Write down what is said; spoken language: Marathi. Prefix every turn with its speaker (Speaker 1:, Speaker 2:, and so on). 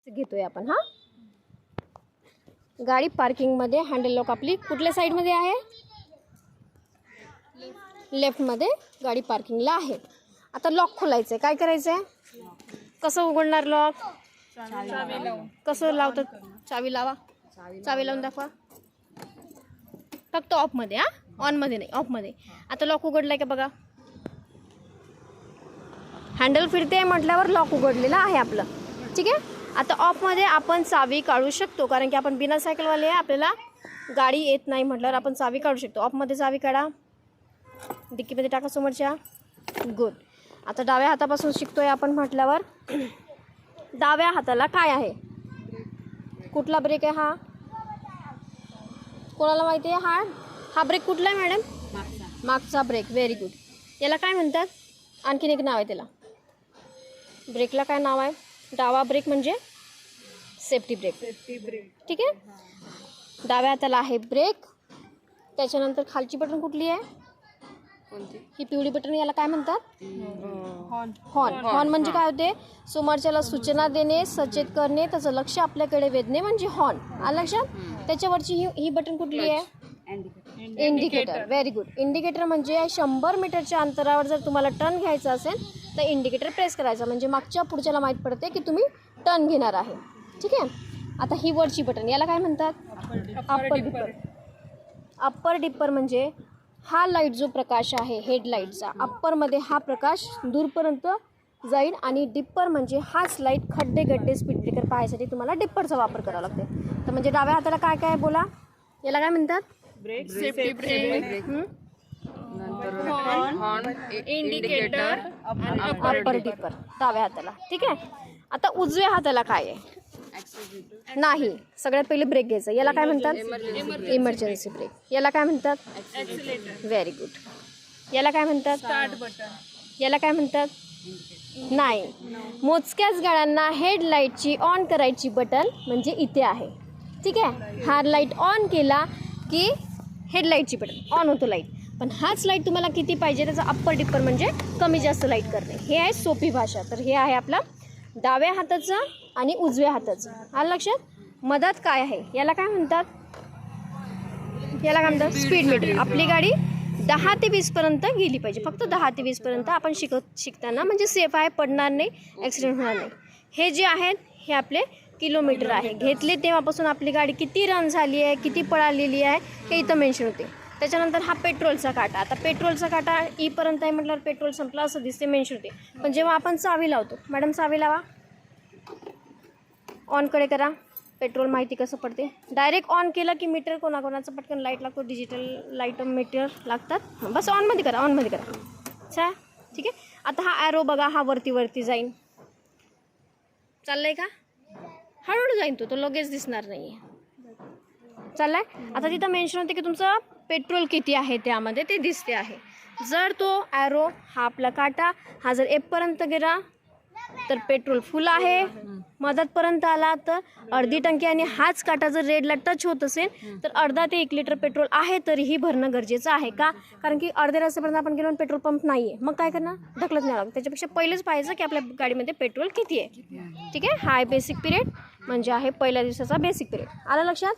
Speaker 1: घेतोय आपण। हा गाडी पार्किंग मध्ये हँडल लॉक आपली कुठल्या साइड मध्ये आहे? लेफ्ट मध्ये गाडी पार्किंगला आहे। आता लॉक खोलायचंय, काय करायचंय? कसं उघडणार लॉक? चावी लावून। कसं लावतात? चावी लावा, चावी लावून दाखवा। फक्त ऑफ मध्ये, हा ऑन मध्ये नाही, ऑफ मध्ये। आता लॉक उघडलाय का बघा, हँडल फिरते म्हटल्यावर लॉक उघडलेलं आहे आपलं, ठीक आहे। आता ऑफ मध्ये आपण चावी काढू शकतो, कारण की आपण बिना सायकलवाले आहे, आपल्याला गाडी येत नाही म्हटल्यावर आपण चावी काढू शकतो। ऑफ मध्ये चावी काढा, डिक्कीमध्ये टाका समोरच्या, गुड। आता डाव्या हातापासून शिकतोय आपण म्हटल्यावर डाव्या हाताला काय आहे? कुठला ब्रेक आहे हा? कोणाला माहिती आहे? हा ब्रेक कुठला आहे मॅडम? मागचा ब्रेक, व्हेरी गुड। याला काय म्हणतात? आणखीन एक नाव आहे त्याला, ब्रेकला काय नाव आहे? डावा ब्रेक म्हणजे सेफ्टी ब्रेक, ठीक आहे। डाव्या हाताला आहे ब्रेक, त्याच्यानंतर खालची बटन कुठली आहे? ही पिवळी बटन, याला काय म्हणतात? हॉर्न। हॉर्न म्हणजे काय होते? समोरच्याला सूचना देणे, सचेत करणे, त्याचं लक्ष आपल्याकडे वेधणे म्हणजे हॉर्न, आलं लक्षात? त्याच्यावरची ही बटन कुठली आहे? Indicator, very good. इंडिकेटर म्हणजे 100 मीटरच्या अंतरावर जर तुम्हाला टर्न घ्यायचा असेल तर इंडिकेटर प्रेस करायचा, म्हणजे मागच्या पुढच्याला माहीत पडते की तुम्ही टर्न घेणार आहे, ठीक आहे। आता ही वरची बटन, याला काय म्हणतात? Upper dipper. अप्पर डिपर म्हणजे हा लाईट जो प्रकाश आहे हेडलाईटचा, अप्परमध्ये हा प्रकाश दूरपर्यंत जाईल, आणि डिप्पर म्हणजे हाच लाईट खड्डे गड्डे स्पीड ब्रेकर पाहायसाठी तुम्हाला डिप्परचा वापर करावा लागते। तर म्हणजे डाव्या हाताला काय काय बोला, याला काय म्हणतात?
Speaker 2: Brake, safety brake, horn, indicator,
Speaker 1: upper dipper डाव्या हाताला, ठीक आहे। आता उजव्या हाताला काय आहे? नाही, सगळ्यात पहिले ब्रेक घ्यायचा, याला काय म्हणतात? Emergency brake. याला काय म्हणतात? Very good. याला काय म्हणतात?
Speaker 2: Start button.
Speaker 1: याला काय म्हणतात? नाही, मोजक्याच गाड्यांना हेडलाईटची ऑन करायची बटन म्हणजे इथे आहे, ठीक आहे। हा लाईट ऑन केला की हेडलाईटची बटन ऑन होतो लाईट, पण हाच लाईट तुम्हाला किती पाहिजे त्याचा अप्पर डिपर म्हणजे कमी जास्त लाईट करणे, हे आहे सोपी भाषा। तर हे आहे आपला डाव्या हाताचं आणि उजव्या हाताचं, आलं लक्षात? मधात काय आहे? याला काय म्हणतात? याला काय म्हणतात? Speed metre. आपली गाडी 10 ते 20 पर्यंत गेली पाहिजे, फक्त 10 ते 20 पर्यंत आपण शिकताना म्हणजे सेफ आहे, पडणार नाही, ॲक्सिडेंट होणार नाही। हे जे आहेत हे आपले किलोमीटर आहे, घेतले तेव्हापासून आपली गाडी किती रन झाली आहे, किती पळालेली आहे हे इथं मेन्शन होते। त्याच्यानंतर हा पेट्रोलचा काटा, आता पेट्रोलचा काटा पर्यंत आहे म्हटल्यावर पेट्रोल संपला असं दिसते, मेन्शन होते। पण जेव्हा आपण चावी लावतो, मॅडम चावी लावा, ऑनकडे करा, पेट्रोल माहिती कसं पडते? डायरेक्ट ऑन केलं की मीटर कोणाकोणाचं पटकन लाईट लागतो, डिजिटल लाईट मीटर लागतात, बस ऑनमध्ये करा, ऑनमध्ये करा, अच्छा, ठीक आहे। आता हा ॲरो बघा, हा वरती जाईन, चाललंय का? हळूहळू जाईन, तो लगेच दिसणार नाही, चाललाय। आता तिथं मेन्शन होते की तुमचं पेट्रोल किती आहे, त्यामध्ये ते दिसते आहे। जर तो ॲरो हा आपला काटा हा जर पर्यंत गेला तर पेट्रोल फुल आहे, मदतपर्यंत आला तर अर्धी टंकी, आणि हाच काटा जर रेडला टच होत असेल तर अर्धा ते 1 लिटर पेट्रोल आहे तरीही भरणं गरजेचं आहे का? कारण की अर्ध्या रस्त्यापर्यंत आपण गेलो पेट्रोल पंप नाही आहे, मग काय करणार? ढकलत नाही लागत, त्याच्यापेक्षा पहिलेच पाहायचं की आपल्या गाडीमध्ये पेट्रोल किती आहे, ठीक आहे। हा बेसिक पिरियड म्हणजे आहे पहिल्या दिवसाचा बेसिक पिरियड, आलं लक्षात?